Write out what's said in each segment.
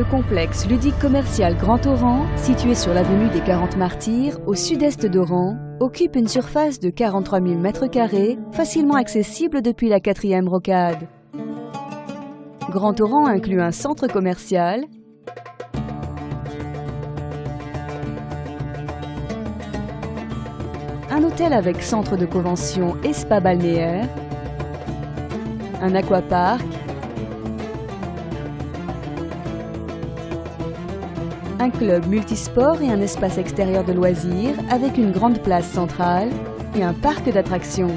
complexe ludique commercial Grand Oran, situé sur l'avenue des 40 Martyrs, au sud-est d'Oran, occupe une surface de 43 000 m², facilement accessible depuis la 4e rocade. Grand Oran inclut un centre commercial, un hôtel avec centre de convention et spa balnéaire, un aquapark, un club multisport et un espace extérieur de loisirs avec une grande place centrale et un parc d'attractions.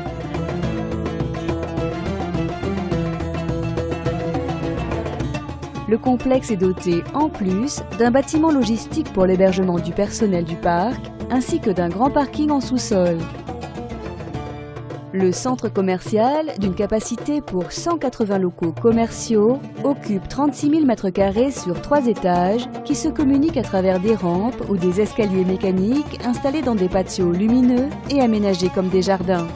Le complexe est doté, en plus, d'un bâtiment logistique pour l'hébergement du personnel du parc, ainsi que d'un grand parking en sous-sol. Le centre commercial, d'une capacité pour 180 locaux commerciaux, occupe 36 000 m² sur 3 étages qui se communiquent à travers des rampes ou des escaliers mécaniques installés dans des patios lumineux et aménagés comme des jardins.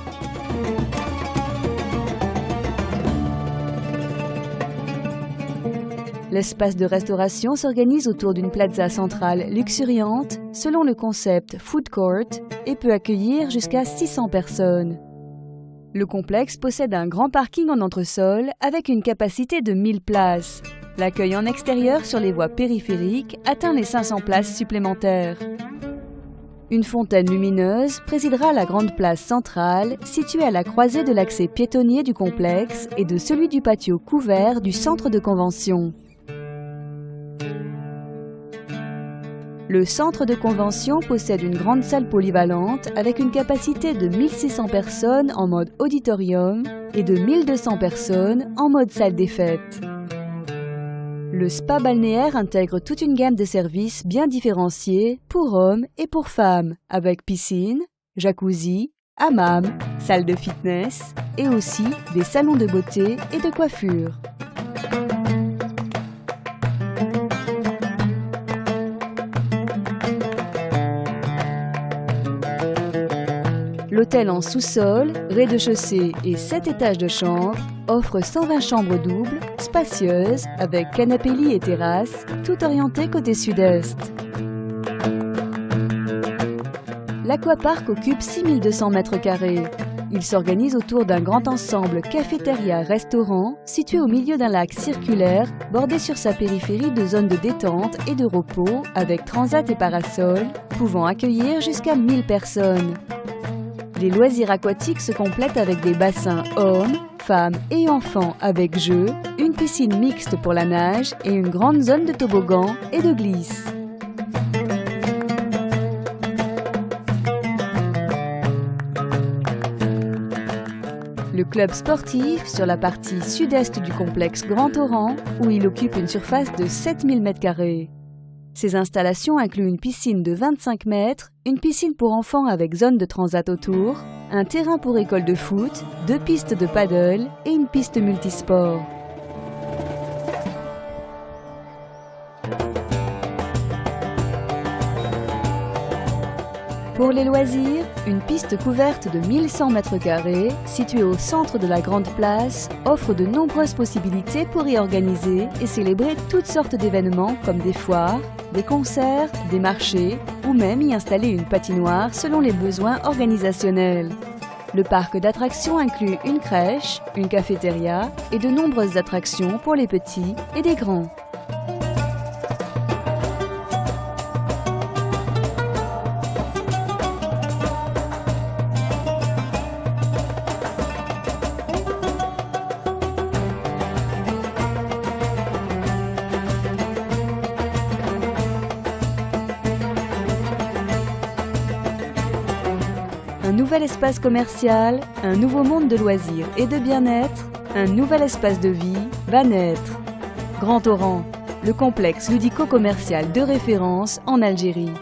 L'espace de restauration s'organise autour d'une plaza centrale luxuriante selon le concept Food Court et peut accueillir jusqu'à 600 personnes. Le complexe possède un grand parking en entresol avec une capacité de 1000 places. L'accueil en extérieur sur les voies périphériques atteint les 500 places supplémentaires. Une fontaine lumineuse présidera la grande place centrale située à la croisée de l'accès piétonnier du complexe et de celui du patio couvert du centre de convention. Le centre de convention possède une grande salle polyvalente avec une capacité de 1600 personnes en mode auditorium et de 1200 personnes en mode salle des fêtes. Le spa balnéaire intègre toute une gamme de services bien différenciés pour hommes et pour femmes, avec piscine, jacuzzi, hammam, salle de fitness et aussi des salons de beauté et de coiffure. L'hôtel en sous-sol, rez-de-chaussée et 7 étages de chambre offre 120 chambres doubles, spacieuses, avec canapé-lit et terrasse, tout orienté côté sud-est. L'aquapark occupe 6200 m². Il s'organise autour d'un grand ensemble cafétéria-restaurant situé au milieu d'un lac circulaire bordé sur sa périphérie de zones de détente et de repos avec transat et parasol, pouvant accueillir jusqu'à 1000 personnes. Les loisirs aquatiques se complètent avec des bassins hommes, femmes et enfants avec jeux, une piscine mixte pour la nage et une grande zone de toboggan et de glisse. Le club sportif sur la partie sud-est du complexe Grand Oran, où il occupe une surface de 7000 m². Ces installations incluent une piscine de 25 mètres, une piscine pour enfants avec zone de transat autour, un terrain pour école de foot, 2 pistes de paddle et une piste multisport. Pour les loisirs, une piste couverte de 1100 m², située au centre de la grande place, offre de nombreuses possibilités pour y organiser et célébrer toutes sortes d'événements comme des foires, des concerts, des marchés ou même y installer une patinoire selon les besoins organisationnels. Le parc d'attractions inclut une crèche, une cafétéria et de nombreuses attractions pour les petits et les grands. Un nouvel espace commercial, un nouveau monde de loisirs et de bien-être, un nouvel espace de vie va naître. Grand Oran, le complexe ludico-commercial de référence en Algérie.